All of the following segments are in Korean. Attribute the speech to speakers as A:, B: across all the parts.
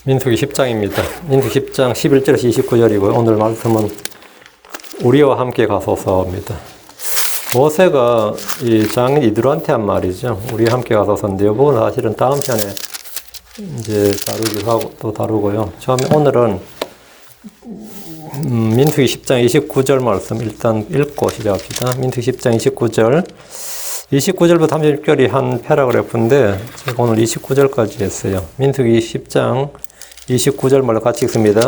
A: 민수기 10장입니다. 민수기 10장 11절에서 29절이고요. 오늘 말씀은 우리와 함께 가소서입니다. 모세가 이 장인 이드로한테 한 말이죠. 우리와 함께 가소서인데, 이 부분은 사실은 다음 편에 이제 다루기도 하고 또 다루고요. 처음에 오늘은 민수기 10장 29절 말씀 일단 읽고 시작합시다. 민수기 10장 29절. 29절부터 36절이 한 패러그래프인데 제가 오늘 29절까지 했어요. 민수기 10장 29절 말로 같이 읽습니다.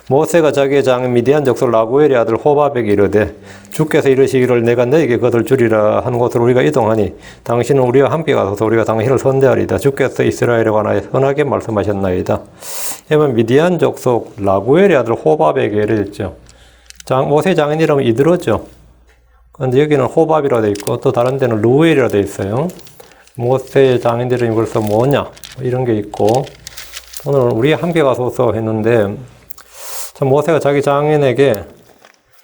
A: 모세가 자기의 장인 미디안 족속 라구엘의 아들 호밥에게 이르되 주께서 이르시기를 내가 너에게 그들 주리라 한 곳으로 우리가 이동하니 당신은 우리와 함께 가소서 우리가 당신을 선대하리다. 주께서 이스라엘에 관하여 선하게 말씀하셨나이다. 여러분 미디안 족속 라구엘의 아들 호밥에게 이르셨죠. 모세 장인 이름은 이드로죠. 근데 여기는 호밥이라고 되어 있고 또 다른 데는 루엘이라고 되어 있어요. 모세의 장인들은 벌써 뭐냐 이런 게 있고 오늘 우리 함께 가소서 했는데 참 모세가 자기 장인에게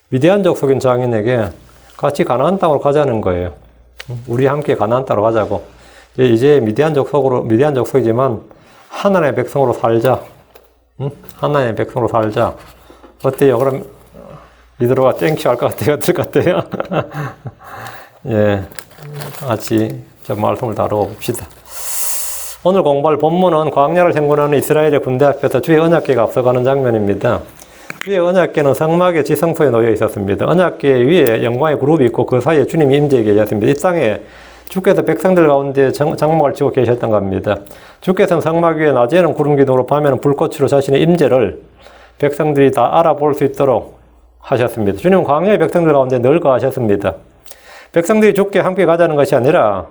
A: 미디안 족속인 장인에게 같이 가나안 땅으로 가자는 거예요. 우리 함께 가나안 땅으로 가자고. 이제 미디안 족속이지만 하나님의 백성으로 살자. 하나님의 백성으로 살자. 어때요? 그럼 이드로가 땡큐 할 것 같아요? 어떨 것 같아요? 예, 같이 좀 말씀을 다루어 봅시다. 오늘 공부할 본문은 광야를 행군하는 이스라엘의 군대 앞에서 주의 언약궤가 앞서가는 장면입니다. 주의 언약궤는 성막의 지성소에 놓여 있었습니다. 언약궤 위에 영광의 그룹이 있고 그 사이에 주님이 임재해 계셨습니다. 이 땅에 주께서 백성들 가운데 장막을 치고 계셨던 겁니다. 주께서는 성막 위에 낮에는 구름 기둥으로 밤에는 불꽃으로 자신의 임재를 백성들이 다 알아볼 수 있도록 하셨습니다. 주님은 광야의 백성들 가운데 늘 거하셨습니다. 백성들이 주께 함께 가자는 것이 아니라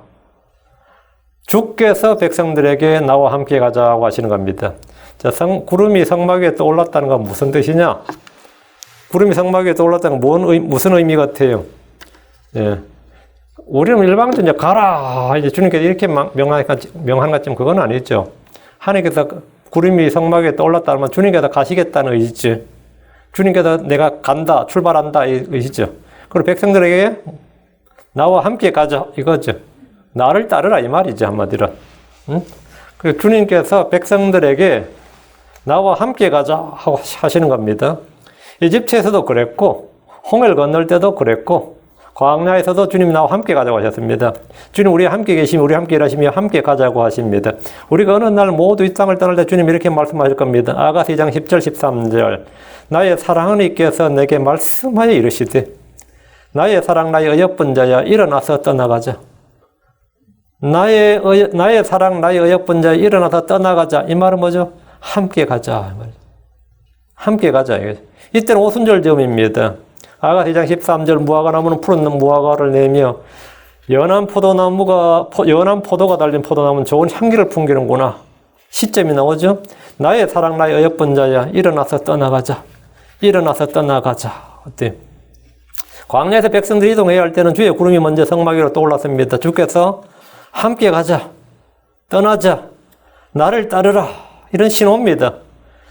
A: 주께서 백성들에게 나와 함께 가자고 하시는 겁니다. 자, 구름이 성막 위에 떠올랐다는 건 무슨 뜻이냐? 구름이 성막 위에 떠올랐다는 건 무슨 의미 같아요? 예. 우리는 일방적으로 가라! 이제 주님께서 이렇게 명하는 것쯤 그건 아니죠. 하나님께서 구름이 성막 위에 떠올랐다는 건 주님께서 가시겠다는 의지죠. 주님께서 내가 간다, 출발한다, 이 의지죠. 그리고 백성들에게 나와 함께 가자, 이거죠. 나를 따르라, 이 말이죠, 한마디로. 응? 그리고 주님께서 백성들에게 나와 함께 가자 하고 하시는 겁니다. 이집트에서도 그랬고, 홍해를 건널 때도 그랬고, 광야에서도 주님 나와 함께 가자고 하셨습니다. 주님 우리와 함께 계시며 우리 함께 일하시며 함께 가자고 하십니다. 우리가 어느 날 모두 이 땅을 떠날 때 주님 이렇게 말씀하실 겁니다. 아가서 2장 10절 13절 나의 사랑하는 이께서 내게 말씀하여 이르시되 나의 사랑 나의 어여쁜 자야 일어나서 떠나가자. 나의 사랑 나의 어여쁜 자야 일어나서 떠나가자. 이 말은 뭐죠? 함께 가자. 함께 가자. 이때는 오순절점입니다. 아가서 2장 13절 무화과 나무는 푸른 무화과를 내며 연한 포도가 달린 포도나무는 좋은 향기를 풍기는구나. 시점이 나오죠. 나의 사랑 나의 어여쁜 자야 일어나서 떠나가자. 일어나서 떠나가자. 어때요? 광야에서 백성들이 이동해야 할 때는 주의 구름이 먼저 성막 위로 떠올랐습니다. 주께서 함께 가자. 떠나자. 나를 따르라. 이런 신호입니다.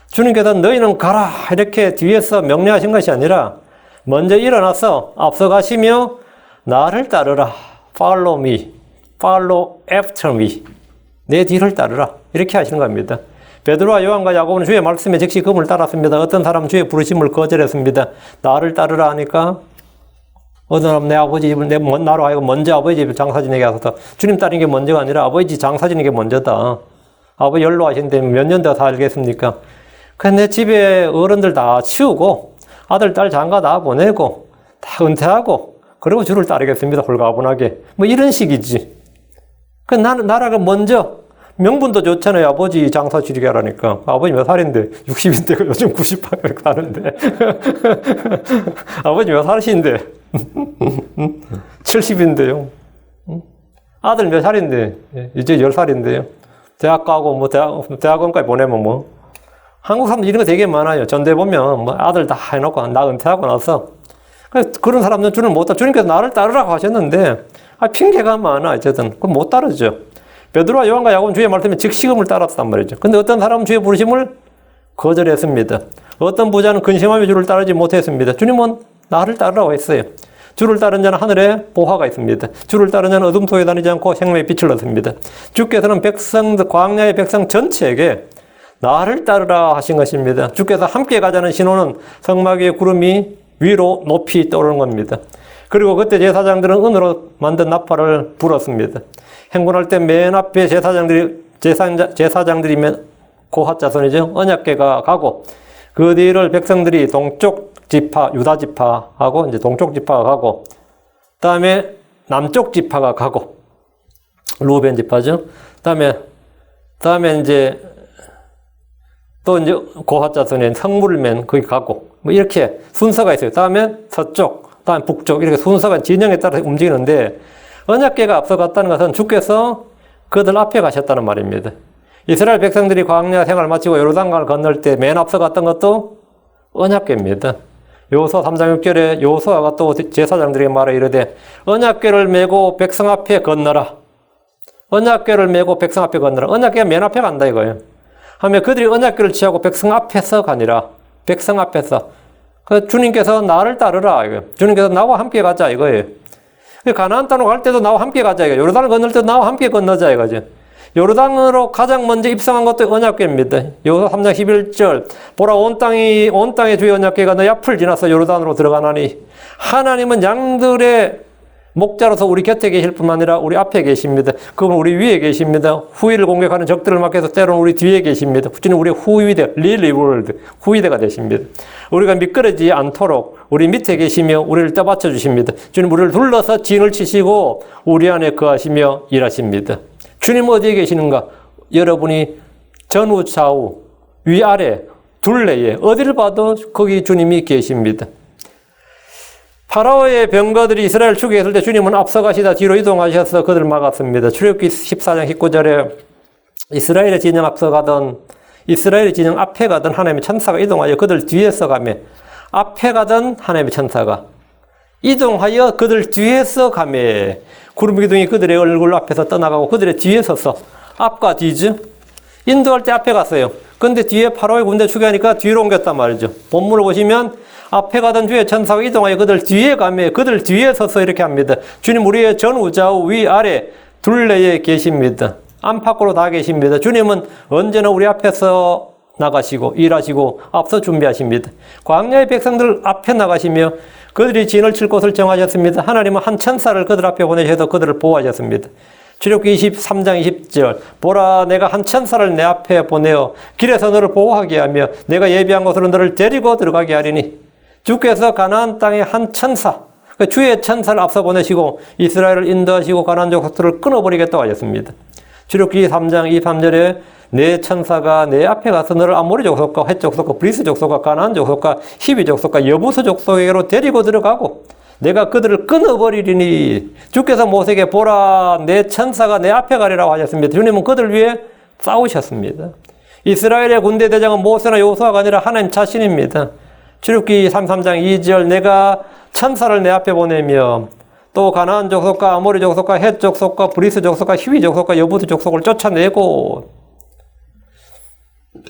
A: 주님께서 너희는 가라. 이렇게 뒤에서 명령하신 것이 아니라 먼저 일어나서 앞서가시며 나를 따르라. Follow me. Follow after me. 내 뒤를 따르라. 이렇게 하시는 겁니다. 베드로와 요한과 야고보는 주의 말씀에 즉시 그분을 따랐습니다. 어떤 사람은 주의 부르심을 거절했습니다. 나를 따르라 하니까 어떤 사람은 내 아버지 집을 나로 하여금 먼저 아버지 집을 장사 지내게 하소서. 주님 따르는 게 먼저가 아니라 아버지 장사 지내는 게 먼저다. 아버지 연로하신데 몇 년 더 살겠습니까? 그래서 내 집에 어른들 다 치우고 아들, 딸, 장가 다 보내고 다 은퇴하고 그리고 주를 따르겠습니다. 홀가분하게. 뭐 이런 식이지. 그 나라가 먼저 명분도 좋잖아요. 아버지 장사 지르게 하라니까. 아버지 몇 살인데? 60인데 요즘 98 사는데. 아버지 몇 살이신데? 70인데요. 아들 몇 살인데? 이제 10살인데요. 대학 가고 뭐 대학원까지 보내면 뭐. 한국 사람들 이런 거 되게 많아요. 전대 보면 뭐 아들 다 해놓고 나 은퇴하고 나서 그런 사람들은 주는 못 따라. 주님께서 나를 따르라고 하셨는데 핑계가 많아. 어쨌든 그럼 못 따르죠. 베드로와 요한과 야고보는 주의 말씀에 즉시금을 따랐단 말이죠. 근데 어떤 사람은 주의 부르심을 거절했습니다. 어떤 부자는 근심하며 주를 따르지 못했습니다. 주님은 나를 따르라고 했어요. 주를 따르는 자는 하늘에 보화가 있습니다. 주를 따르는 자는 어둠 속에 다니지 않고 생명의 빛을 얻습니다. 주께서는 광야의 백성 전체에게 나를 따르라 하신 것입니다. 주께서 함께 가자는 신호는 성막 위에 구름이 위로 높이 떠오르는 겁니다. 그리고 그때 제사장들은 은으로 만든 나팔을 불었습니다. 행군할 때 맨 앞에 제사장들이면 고핫 자손이죠. 언약궤가 가고 그 뒤를 백성들이 동쪽 지파, 유다 지파하고 이제 동쪽 지파가 가고 그다음에 남쪽 지파가 가고 루벤 지파죠. 그다음에 이제 또 이제 고핫 자손의 성물맨 거기 가고 뭐 이렇게 순서가 있어요. 다음에 서쪽, 다음에 북쪽 이렇게 순서가 진영에 따라서 움직이는데 언약궤가 앞서갔다는 것은 주께서 그들 앞에 가셨다는 말입니다. 이스라엘 백성들이 광야 생활을 마치고 요르단강을 건널 때 맨 앞서 갔던 것도 언약궤입니다. 여호수아 3장 6절에 여호수아가 또 제사장들에게 말해 이르되 언약궤를 메고 백성 앞에 건너라. 언약궤를 메고 백성 앞에 건너라. 언약궤가 맨 앞에 간다 이거예요. 하며 그들이 언약궤를 취하고 백성 앞에서 가니라. 백성 앞에서. 그 주님께서 나를 따르라 이거예요. 주님께서 나와 함께 가자 이거예요. 가나안 땅으로 갈 때도 나와 함께 가자 이거예요. 요르단을 건널 때도 나와 함께 건너자 이거죠. 요르단으로 가장 먼저 입성한 것도 언약궤입니다. 여호수아 3장 11절 보라 온 땅의 주의 언약궤가 너희 앞을 지나서 요르단으로 들어가나니 하나님은 양들의 목자로서 우리 곁에 계실 뿐만 아니라 우리 앞에 계십니다. 그분 우리 위에 계십니다. 후위를 공격하는 적들을 막해서 때로는 우리 뒤에 계십니다. 주님 우리 후위대, 리리월드, 후위대가 되십니다. 우리가 미끄러지지 않도록 우리 밑에 계시며 우리를 떠받쳐 주십니다. 주님 우리를 둘러서 진을 치시고 우리 안에 거하시며 일하십니다. 주님 어디에 계시는가? 여러분이 전후 좌우 위아래 둘레에 어디를 봐도 거기 주님이 계십니다. 파라오의 병거들이 이스라엘 추격에 있을 때 주님은 앞서가시다 뒤로 이동하셔서 그들을 막았습니다. 출애굽기 14장 19절에 이스라엘의 진영 앞에 가던 하나님의 천사가 이동하여 그들 뒤에서 가며 앞에 가던 하나님의 천사가 이동하여 그들 뒤에서 가며 구름 기둥이 그들의 얼굴 앞에서 떠나가고 그들의 뒤에 서서 앞과 뒤죠. 인도할 때 앞에 갔어요. 그런데 뒤에 파라오의 군대 추격하니까 뒤로 옮겼단 말이죠. 본문을 보시면 앞에 가던 주의 천사가 이동하여 그들 뒤에 가며 그들 뒤에 서서 이렇게 합니다. 주님 우리의 전후 좌우 위아래 둘레에 계십니다. 안팎으로 다 계십니다. 주님은 언제나 우리 앞에서 나가시고 일하시고 앞서 준비하십니다. 광야의 백성들 앞에 나가시며 그들이 진을 칠 곳을 정하셨습니다. 하나님은 한 천사를 그들 앞에 보내셔서 그들을 보호하셨습니다. 출애굽기 23장 20절 보라 내가 한 천사를 내 앞에 보내어 길에서 너를 보호하게 하며 내가 예비한 곳으로 너를 데리고 들어가게 하리니 주께서 가나안 땅에 한 천사 주의 천사를 앞서 보내시고 이스라엘을 인도하시고 가나안 족속들을 끊어버리겠다고 하셨습니다. 출애굽기 3장 23절에 내 천사가 내 앞에 가서 너를 아모리 족속과 헷 족속과 브리스 족속과 가나안 족속과 히비 족속과 여부스 족속에게로 데리고 들어가고 내가 그들을 끊어버리리니 주께서 모세에게 보라 내 천사가 내 앞에 가리라고 하셨습니다. 주님은 그들 위해 싸우셨습니다. 이스라엘의 군대 대장은 모세나 여호수아가 아니라 하나님 자신입니다. 출애굽기 33장 2절 내가 천사를 내 앞에 보내며 또 가나안 족속과 아모리 족속과 헷 족속과 브리스 족속과 히위 족속과 여부스 족속을 쫓아내고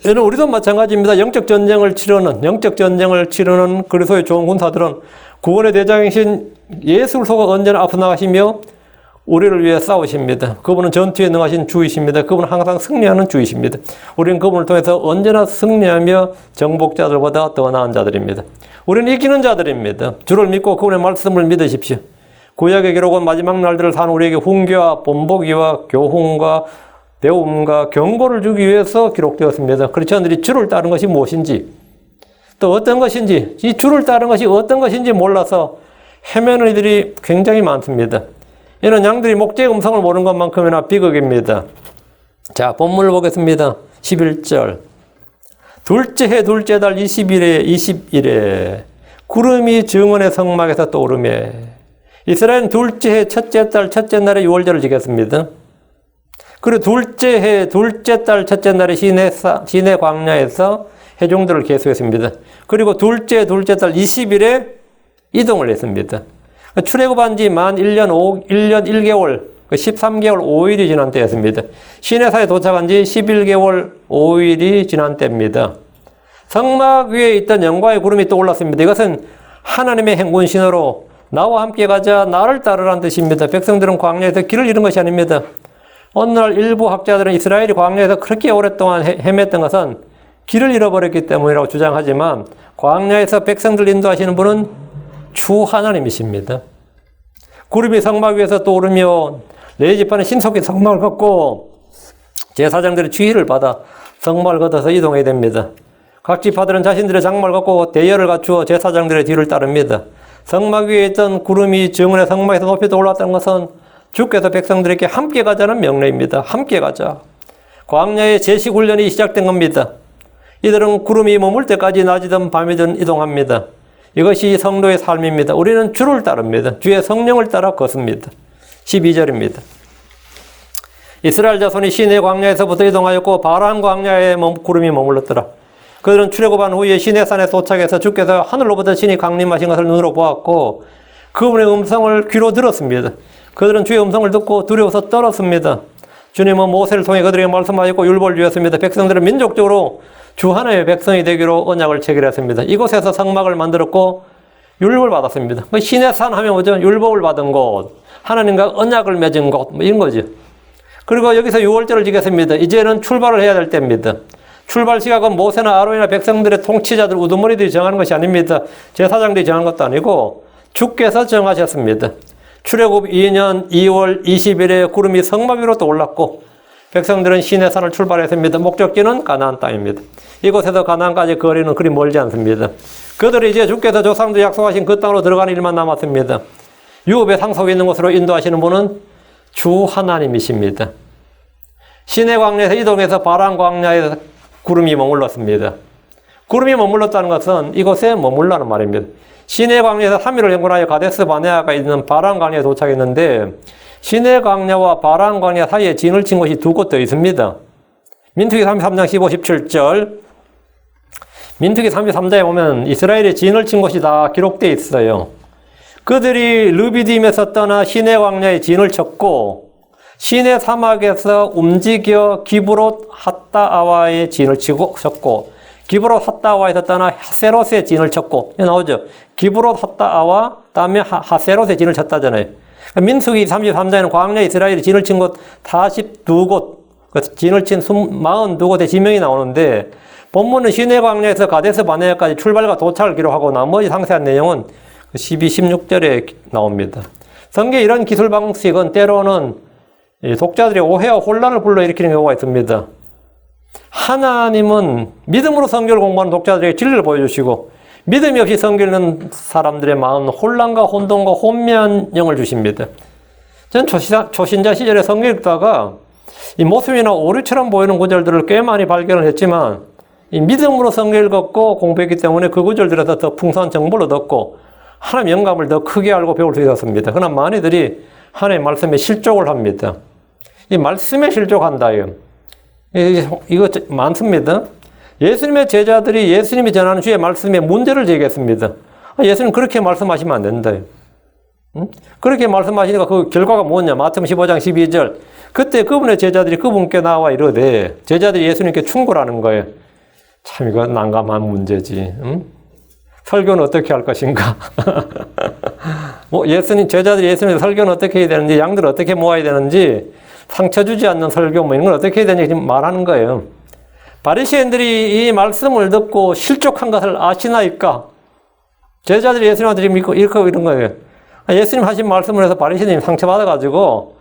A: 이는 우리도 마찬가지입니다. 영적 전쟁을 치르는 그리스도의 좋은 군사들은 구원의 대장이신 예수를 속아 언제나 앞서 나가시며 우리를 위해 싸우십니다. 그분은 전투에 능하신 주이십니다. 그분은 항상 승리하는 주이십니다. 우리는 그분을 통해서 언제나 승리하며 정복자들보다 더 나은 자들입니다. 우리는 이기는 자들입니다. 주를 믿고 그분의 말씀을 믿으십시오. 구약의 기록은 마지막 날들을 사는 우리에게 훈계와 본보기와 교훈과 배움과 경고를 주기 위해서 기록되었습니다. 크리스천들이 주를 따르는 것이 무엇인지 또 어떤 것인지 이 주를 따르는 것이 어떤 것인지 몰라서 헤매는 이들이 굉장히 많습니다. 이는 양들이 목재의 음성을 모르는 것만큼이나 비극입니다. 자, 본문을 보겠습니다. 11절 둘째 해 둘째 달 20일에 구름이 증언의 성막에서 떠오르매 이스라엘은 둘째 해 첫째 달 첫째 날에 유월절을 지켰습니다. 그리고 둘째 해 둘째 달 첫째 날에 시내 광야에서 회중들을 계수했습니다. 그리고 둘째 달 20일에 이동을 했습니다. 출애굽한 지 만 1년 1개월, 13개월 5일이 지난 때였습니다. 시내사에 도착한 지 11개월 5일이 지난 때입니다. 성막 위에 있던 영광의 구름이 떠올랐습니다. 이것은 하나님의 행군 신호로 나와 함께 가자, 나를 따르라는 뜻입니다. 백성들은 광야에서 길을 잃은 것이 아닙니다. 어느 날 일부 학자들은 이스라엘이 광야에서 그렇게 오랫동안 헤맸던 것은 길을 잃어버렸기 때문이라고 주장하지만 광야에서 백성들 인도하시는 분은 주 하나님이십니다. 구름이 성막 위에서 떠오르며 레위 지파는 신속히 성막을 걷고 제사장들의 지휘를 받아 성막을 걷어서 이동해야 됩니다. 각 지파들은 자신들의 장막을 걷고 대열을 갖추어 제사장들의 뒤를 따릅니다. 성막 위에 있던 구름이 정원의 성막에서 높이 올랐다는 것은 주께서 백성들에게 함께 가자는 명령입니다. 함께 가자. 광야의 제식 훈련이 시작된 겁니다. 이들은 구름이 머물 때까지 낮이든 밤이든 이동합니다. 이것이 성도의 삶입니다. 우리는 주를 따릅니다. 주의 성령을 따라 걷습니다. 12절입니다. 이스라엘 자손이 시내 광야에서부터 이동하였고 바란 광야에 구름이 머물렀더라. 그들은 출애굽한 후에 시내산에 도착해서 주께서 하늘로부터 신이 강림하신 것을 눈으로 보았고 그분의 음성을 귀로 들었습니다. 그들은 주의 음성을 듣고 두려워서 떨었습니다. 주님은 모세를 통해 그들에게 말씀하셨고 율법을 주었습니다. 백성들은 민족적으로 주 하나님의 백성이 되기로 언약을 체결했습니다. 이곳에서 성막을 만들었고 율법을 받았습니다. 시내산 하면 뭐죠? 율법을 받은 곳, 하나님과 언약을 맺은 곳, 이런 거죠. 그리고 여기서 6월절을 지켰습니다. 이제는 출발을 해야 될 때입니다. 출발 시각은 모세나 아론이나 백성들의 통치자들, 우두머리들이 정하는 것이 아닙니다. 제사장들이 정한 것도 아니고 주께서 정하셨습니다. 출애굽 2년 2월 20일에 구름이 성막 위로 또 올랐고 백성들은 시내산을 출발했습니다. 목적지는 가나안 땅입니다. 이곳에서 가나안까지 거리는 그리 멀지 않습니다. 그들이 이제 주께서 조상들 약속하신 그 땅으로 들어가는 일만 남았습니다. 유업의 상속이 있는 곳으로 인도하시는 분은 주 하나님이십니다. 시내 광야에서 이동해서 바란 광야에서 구름이 머물렀습니다. 구름이 머물렀다는 것은 이곳에 머물라는 말입니다. 시내 광야에서 3일을 행군하여 가데스 바네아가 있는 바란 광야에 도착했는데 시내 광야와 바란 광야 사이에 진을 친 곳이 두 곳 더 있습니다. 민투기 33장 15, 17절. 민투기 33장에 보면 이스라엘이 진을 친 곳이 다 기록되어 있어요. 그들이 르비딤에서 떠나 시내 광야에 진을 쳤고 시내 사막에서 움직여 기브롯 핫다아와에 진을 쳤고 기브롯 핫다아와에서 떠나 하세롯에 진을 쳤고 나오죠. 기브롯 핫다아와 다음에 하세롯에 진을 쳤다잖아요. 민수기 33장에는 광야 이스라엘이 진을 친 곳 42곳, 진을 친 42곳의 지명이 나오는데 본문은 시내 광야에서 가데스 바네아까지 출발과 도착을 기록하고 나머지 상세한 내용은 12, 16절에 나옵니다. 성경의 이런 기술 방식은 때로는 독자들의 오해와 혼란을 불러일으키는 경우가 있습니다. 하나님은 믿음으로 성경을 공부하는 독자들에게 진리를 보여주시고 믿음이 없이 성경을 읽는 사람들의 마음 혼란과 혼돈과 혼미한 영을 주십니다. 저는 초신자 시절에 성경 읽다가 이 모습이나 오류처럼 보이는 구절들을 꽤 많이 발견을 했지만 이 믿음으로 성경을 읽었고 공부했기 때문에 그 구절들에서 더 풍성한 정보를 얻고 하나님의 영감을 더 크게 알고 배울 수 있었습니다. 그러나 많이들이 하나님의 말씀에 실족을 합니다. 이 말씀에 실족한다요. 이거 많습니다. 예수님의 제자들이 예수님이 전하는 주의 말씀에 문제를 제기했습니다. 예수님 그렇게 말씀하시면 안 된다. 그렇게 말씀하시니까 그 결과가 뭐냐? 마태복음 15장 12절. 그때 그분의 제자들이 그분께 나와 이르되 제자들이 예수님께 충고하는 거예요. 참 이거 난감한 문제지. 설교는 어떻게 할 것인가? 제자들이 예수님 설교는 어떻게 해야 되는지, 양들을 어떻게 모아야 되는지, 상처 주지 않는 설교, 이런 걸 어떻게 해야 되는지 지금 말하는 거예요. 바리새인들이 이 말씀을 듣고 실족한 것을 아시나이까? 제자들이 예수님한테 지금 이렇게 이런 거예요. 예수님 하신 말씀을 해서 바리새인들이 상처받아가지고,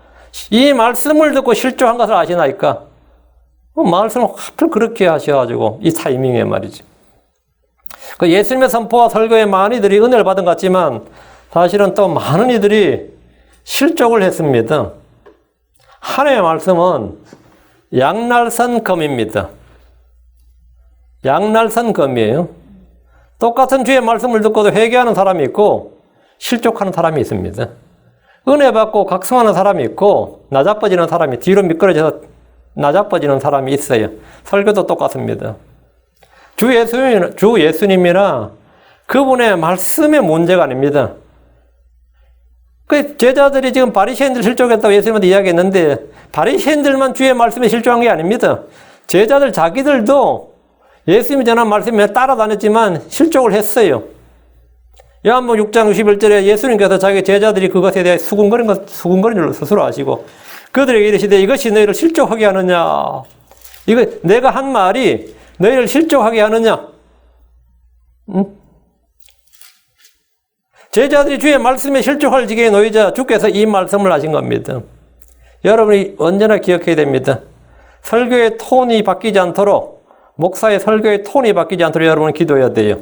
A: 이 말씀을 듣고 실족한 것을 아시나이까? 말씀을 하필 그렇게 하셔가지고, 이 타이밍에 말이지. 그 예수님의 선포와 설교에 많은 이들이 은혜를 받은 것 같지만 사실은 또 많은 이들이 실족을 했습니다. 하나님의 말씀은 양날선 검입니다. 양날선 검이에요. 똑같은 주의 말씀을 듣고도 회개하는 사람이 있고 실족하는 사람이 있습니다. 은혜 받고 각성하는 사람이 있고 나자빠지는 사람이 뒤로 미끄러져서 나자빠지는 사람이 있어요. 설교도 똑같습니다. 주 예수님이나 그분의 말씀의 문제가 아닙니다. 그 제자들이 지금 바리새인들 실족했다고 예수님한테 이야기했는데 바리새인들만 주의 말씀에 실족한 게 아닙니다. 제자들 자기들도 예수님이 전한 말씀에 따라다녔지만 실족을 했어요. 요한복음 6장 61절에 예수님께서 자기 제자들이 그것에 대해 수군거리는 줄 스스로 아시고 그들에게 이르시되 이것이 너희를 실족하게 하느냐. 이거 내가 한 말이 너희를 실족하게 하느냐? 응? 제자들이 주의 말씀에 실족할 지경에 놓이자 주께서 이 말씀을 하신 겁니다. 여러분이 언제나 기억해야 됩니다. 설교의 톤이 바뀌지 않도록, 목사의 설교의 톤이 바뀌지 않도록 여러분은 기도해야 돼요.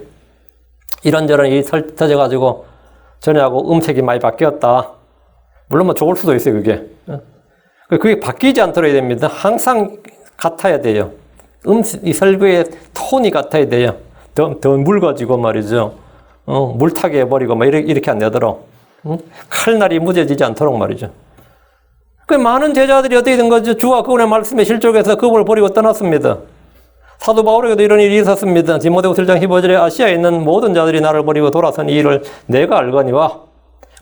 A: 이런저런 일이 터져가지고 전에하고 음색이 많이 바뀌었다. 물론 뭐 좋을 수도 있어요, 그게. 그게 바뀌지 않도록 해야 됩니다. 항상 같아야 돼요. 이 설교의 톤이 같아야 돼요. 더 묽어지고 말이죠. 물타게 해버리고 막 이렇게 안 되도록. 칼날이 무뎌지지 않도록 말이죠. 그 많은 제자들이 어떻게 된 거죠? 주와 그분의 말씀에 실족해서 그분을 버리고 떠났습니다. 사도 바울에게도 이런 일이 있었습니다. 디모데후서 1장 15절에 아시아에 있는 모든 자들이 나를 버리고 돌아선 이 일을 내가 알거니와.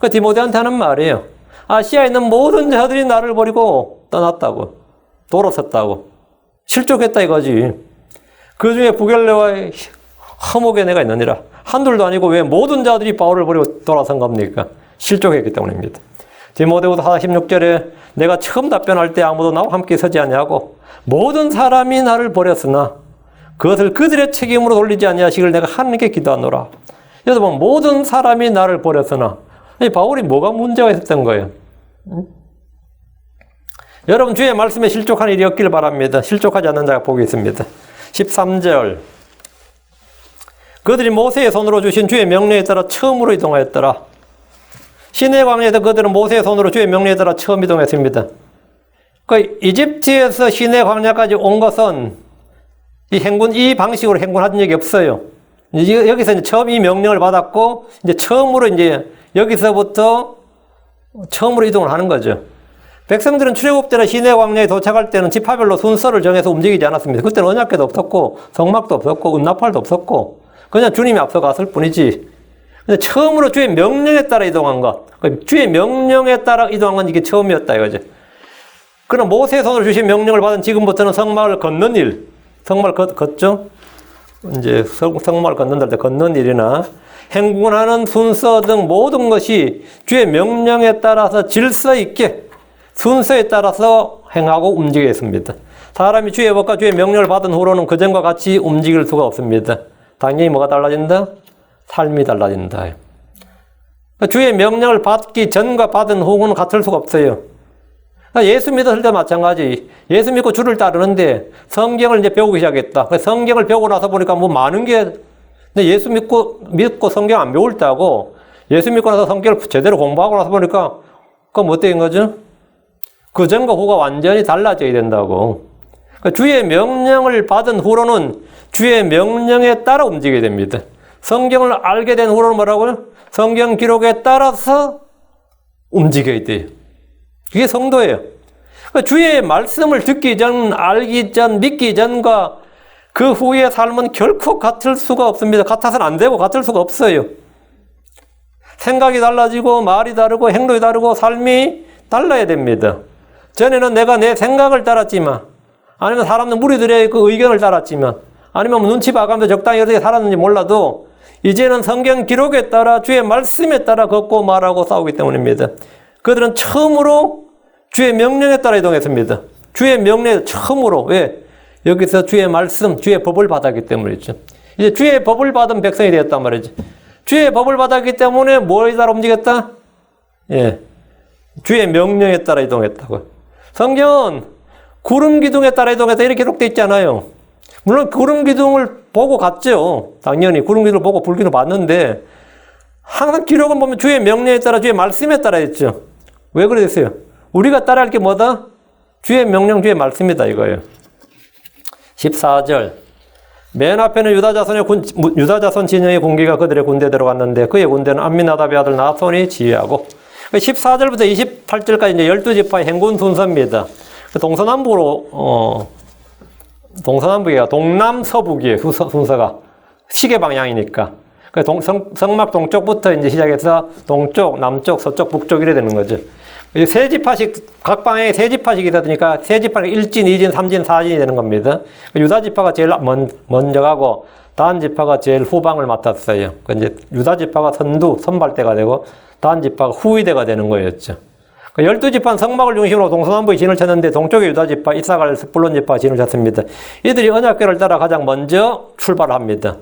A: 그 디모데한테 하는 말이에요. 아시아에 있는 모든 자들이 나를 버리고 떠났다고. 돌아섰다고. 실족했다 이거지. 그 중에 부gel레와 허목에 내가 있느니라. 한둘도 아니고 왜 모든 자들이 바울을 버리고 돌아선 겁니까? 실족했기 때문입니다. 디모데후서 4:16절에 내가 처음 답변할 때 아무도 나와 함께 서지 아니하고 모든 사람이 나를 버렸으나 그것을 그들의 책임으로 돌리지 아니하시길 내가 하나님께 기도하노라. 여러분 모든 사람이 나를 버렸으나 바울이 뭐가 문제가 있었던 거예요? 여러분 주의 말씀에 실족한 일이 없기를 바랍니다. 실족하지 않는 자가 복이 있습니다. 13절 그들이 모세의 손으로 주신 주의 명령에 따라 처음으로 이동하였더라. 시내 광야에서 그들은 모세의 손으로 주의 명령에 따라 처음 이동했습니다. 그 이집트에서 시내 광야까지 온 것은 이 방식으로 행군한 적이 없어요. 여기서 이제 처음 이 명령을 받았고, 이제 처음으로 이제 여기서부터 처음으로 이동을 하는 거죠. 백성들은 출애굽 때나 시내 광야에 도착할 때는 지파별로 순서를 정해서 움직이지 않았습니다. 그때는 언약궤도 없었고, 성막도 없었고, 은나팔도 없었고, 그냥 주님이 앞서갔을 뿐이지. 근데 처음으로 주의 명령에 따라 이동한 것, 주의 명령에 따라 이동한 건 이게 처음이었다 이거죠. 그럼 모세의 손으로 주신 명령을 받은 지금부터는 성막을 걷는 일, 성막을 걷죠? 이제 성막을 걷는다 할 때 걷는 일이나 행군하는 순서 등 모든 것이 주의 명령에 따라서 질서 있게 순서에 따라서 행하고 움직였습니다. 사람이 주의 법과 주의 명령을 받은 후로는 그전과 같이 움직일 수가 없습니다. 당연히 뭐가 달라진다? 삶이 달라진다. 주의 명령을 받기 전과 받은 후는 같을 수가 없어요. 예수 믿었을 때 마찬가지. 예수 믿고 주를 따르는데 성경을 이제 배우기 시작했다. 성경을 배우고 나서 보니까 뭐 많은 게, 예수 믿고 성경 안 배울 때하고 예수 믿고 나서 성경을 제대로 공부하고 나서 보니까 그건 뭐 된 거죠? 그 전과 후가 완전히 달라져야 된다고. 주의 명령을 받은 후로는 주의 명령에 따라 움직여야 됩니다. 성경을 알게 된 후로는 뭐라고요? 성경 기록에 따라서 움직여야 돼요. 그게 성도예요. 주의 말씀을 듣기 전, 알기 전, 믿기 전과 그 후의 삶은 결코 같을 수가 없습니다. 같아서는 안 되고 같을 수가 없어요. 생각이 달라지고 말이 다르고 행동이 다르고 삶이 달라야 됩니다. 전에는 내가 내 생각을 따랐지만, 아니면 사람들 무리들의 그 의견을 따랐지만, 아니면 눈치 봐가면서 적당히 어떻게 살았는지 몰라도 이제는 성경 기록에 따라 주의 말씀에 따라 걷고 말하고 싸우기 때문입니다. 그들은 처음으로 주의 명령에 따라 이동했습니다. 주의 명령에 처음으로. 왜? 여기서 주의 말씀, 주의 법을 받았기 때문이죠. 이제 주의 법을 받은 백성이 되었단 말이지. 주의 법을 받았기 때문에 뭐에 따라 움직였다? 예, 주의 명령에 따라 이동했다고요. 성경은 구름 기둥에 따라 이동했다 이렇게 기록되어 있잖아요. 물론 구름 기둥을 보고 갔죠. 당연히 구름 기둥을 보고 불기둥을 봤는데 항상 기록은 보면 주의 명령에 따라 주의 말씀에 따라 했죠. 왜 그랬어요? 우리가 따라할 게 뭐다? 주의 명령, 주의 말씀이다 이거예요. 14절 맨 앞에는 유다자손 진영의 군기가 그들의 군대에 들어갔는데 그의 군대는 암미나답의 아들 나손이 지휘하고 14절부터 28절까지 이제 12지파의 행군 순서입니다. 동서남북으로 동서남북이가 동남서북이에요. 순서가 시계 방향이니까. 성막 동쪽부터 이제 시작해서 동쪽, 남쪽, 서쪽, 북쪽 이래 되는 거죠. 세 지파씩, 각 방향에 세 지파씩이 있으니까 세 지파가 1진, 2진, 3진, 4진이 되는 겁니다. 유다 지파가 제일 먼저 가고 단 지파가 제일 후방을 맡았어요. 이제 유다 지파가 선발대가 되고 단 지파가 후위대가 되는 거였죠. 12지파는 성막을 중심으로 동서남북에 진을 쳤는데 동쪽에 유다지파, 이사갈, 스불론 지파가 진을 쳤습니다. 이들이 언약궤를 따라 가장 먼저 출발합니다.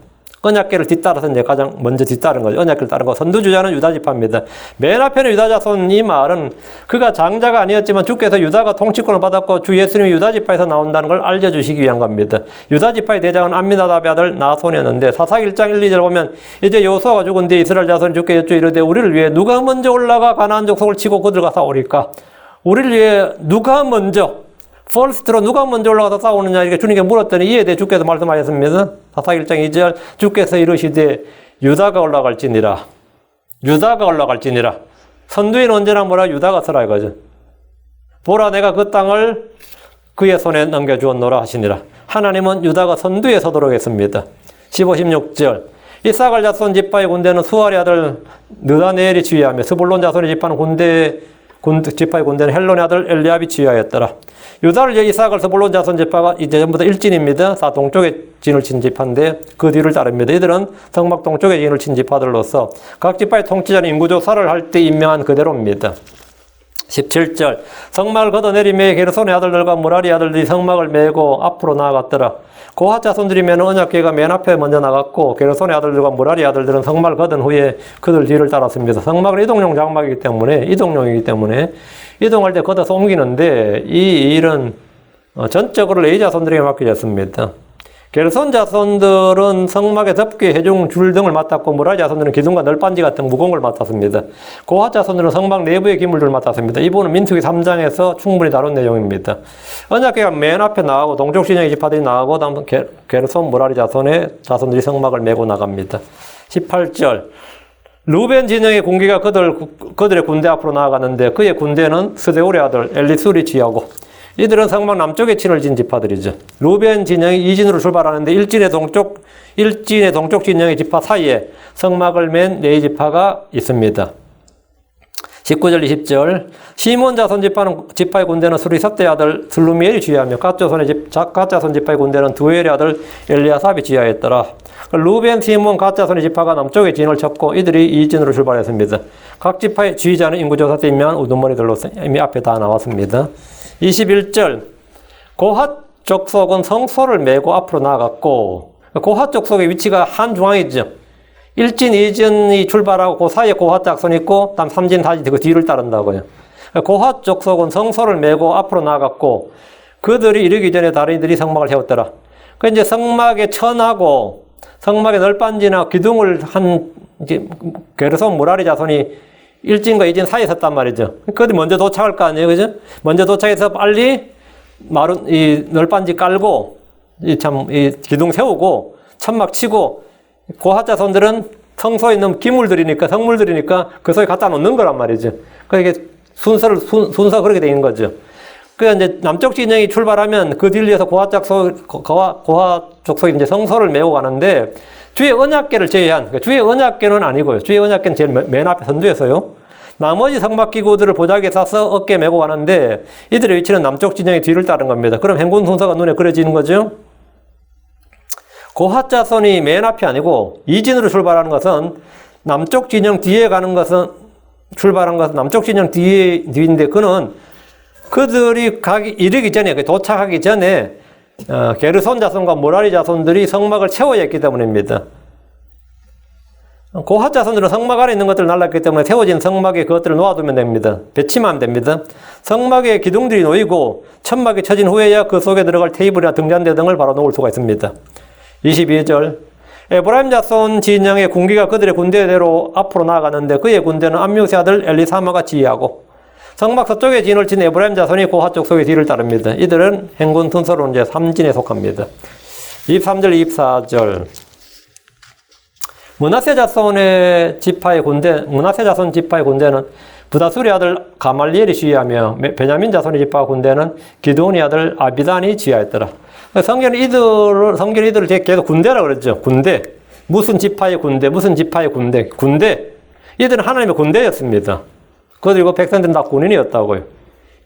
A: 언약궤를 뒤따라서 이제 가장 먼저 뒤따른 거죠. 언약궤를 따른 거. 선두주자는 유다지파입니다. 맨 앞에는 유다자손 이 말은 그가 장자가 아니었지만 주께서 유다가 통치권을 받았고 주 예수님이 유다지파에서 나온다는 걸 알려주시기 위한 겁니다. 유다지파의 대장은 암미나답의 아들 나손이었는데 사사기 1장 1, 2절 보면 이제 여호수아가 죽은 뒤에 이스라엘 자손이 주께 여쭈 이르되 우리를 위해 누가 먼저 올라가 가나안 족속을 치고 그들과 싸우리까? 우리를 위해 누가 먼저 퍼스트로 누가 먼저 올라가서 싸우느냐 이렇게 주님께 물었더니 이에 대해 주께서 말씀하셨습니다. 사사기 1장 2절 주께서 이르시되 유다가 올라갈지니라. 유다가 올라갈지니라. 선두에는 언제나 뭐라 유다가 서라 이거죠. 보라 내가 그 땅을 그의 손에 넘겨주었노라 하시니라. 하나님은 유다가 선두에 서도록 했습니다. 15, 16절 이사갈 자손 지파의 군대는 수알의 아들 느다네엘이 지휘하며 스불론 자손의 지파의 군대는 헬론의 아들 엘리압이 지휘하였더라. 유다를 위해 이사갈 스불론 자손 지파가 이제 전부 다 일진입니다. 동쪽에 진을 친 지파인데 그 뒤를 따릅니다. 이들은 성막 동쪽에 진을 친 지파들로서 각 지파의 통치자는 인구조사를 할 때 임명한 그대로입니다. 17절 성막을 걷어내리며 게르손의 아들들과 무라리 아들들이 성막을 메고 앞으로 나아갔더라. 고핫 자손들이면 언약궤가 맨 앞에 먼저 나갔고 게르손의 아들들과 무라리 아들들은 성막을 걷은 후에 그들 뒤를 따랐습니다. 성막은 이동용 장막이기 때문에 이동할 때 걷어서 옮기는데 이 일은 전적으로 레위 자손들에게 맡겨졌습니다. 게르손 자손들은 성막에 덮개, 해중, 줄 등을 맡았고 무라리 자손들은 기둥과 널빤지 같은 무거운 걸 맡았습니다. 고핫 자손들은 성막 내부의 기물들을 맡았습니다. 이 부분은 민수기 3장에서 충분히 다룬 내용입니다. 언약궤가 맨 앞에 나가고 동쪽 진영의 지파들이 나가고 다음 게르손 무라리 자손들이 성막을 메고 나갑니다. 18절 루벤 진영의 군기가 그들의 군대 앞으로 나아가는데 그의 군대는 스데울의 아들 엘리술이 지휘하고 이들은 성막 남쪽에 진을 진 지파들이죠. 루벤 진영이 이진으로 출발하는데 일진의 동쪽 진영의 지파 사이에 성막을 맨 네 지파가 있습니다. 19절 20절 시몬 자손 지파의 군대는 수리삽대의 아들 슬루미엘이 지휘하며 갓 자손 지파의 군대는 두엘의 아들 엘리아삽이 지휘하였더라. 루벤, 시몬, 갓 자손의 지파가 남쪽에 진을 쳤고 이들이 이진으로 출발했습니다. 각 지파의 지휘자는 인구조사 때 임명한 우두머리들로서 이미 앞에 다 나왔습니다. 21절 고핫 족속은 성소를 메고 앞으로 나아갔고 고핫 족속의 위치가 한중앙이죠. 1진, 2진이 출발하고 그 사이에 고핫 자손이 있고 다음 3진, 4진 그 뒤를 따른다고요. 고핫 족속은 성소를 메고 앞으로 나아갔고 그들이 이르기 전에 다른 이들이 성막을 세웠더라. 그 이제 성막의 천하고 성막의 널빤지나 기둥을 한 이제 게르손 무라리 자손이 1진과 2진 사이에 섰단 말이죠. 그들이 먼저 도착할 거 아니에요, 그죠? 먼저 도착해서 빨리 이 널빤지 깔고 이 기둥 세우고 천막 치고 고핫 자손들은 성소에 있는 성물들이니까 그 속에 갖다 놓는 거란 말이죠. 그러니까 이게 순서 그렇게 되는 거죠. 그래서 이제 남쪽 진영이 출발하면 그 뒤를 이어서 고핫 족속이 이제 성소를 메고 가는데 주의 언약궤를 제외한, 주의 언약궤는 아니고요. 주의 언약궤는 제일 맨 앞에 선두에서요. 나머지 성막기구들을 보자기에 싸서 어깨에 메고 가는데 이들의 위치는 남쪽 진영의 뒤를 따른 겁니다. 그럼 행군 순서가 눈에 그려지는 거죠. 고핫 자손이 맨 앞이 아니고 이진으로 출발하는 것은 남쪽 진영 뒤에 출발한 것은 남쪽 진영 뒤인데 그들이 이르기 전에, 도착하기 전에 게르손 자손과 무라리 자손들이 성막을 채워야 했기 때문입니다. 고핫 자손들은 성막 안에 있는 것들을 날랐기 때문에 세워진 성막에 그것들을 놓아두면 됩니다. 배치만 됩니다. 성막에 기둥들이 놓이고 천막이 쳐진 후에야 그 속에 들어갈 테이블이나 등잔대 등을 바로 놓을 수가 있습니다. 22절 에브라임 자손 진영의 군기가 그들의 군대대로 앞으로 나아가는데 그의 군대는 암미우스의 아들 엘리사마가 지휘하고 성막 서쪽에 진을 친 에브라임 자손이 고핫 족속의 뒤를 따릅니다. 이들은 행군 순서로 이제 3진에 속합니다. 23절, 24절. 므낫세 자손 지파의 군대는 부다술의 아들 가말리엘이 지휘하며 베냐민 자손의 지파 군대는 기드온의 아들 아비단이 지휘하였더라. 성경은 이들을 계속 군대라고 그랬죠. 군대. 무슨 지파의 군대. 이들은 하나님의 군대였습니다. 그리고 백성들은 다 군인이었다고요.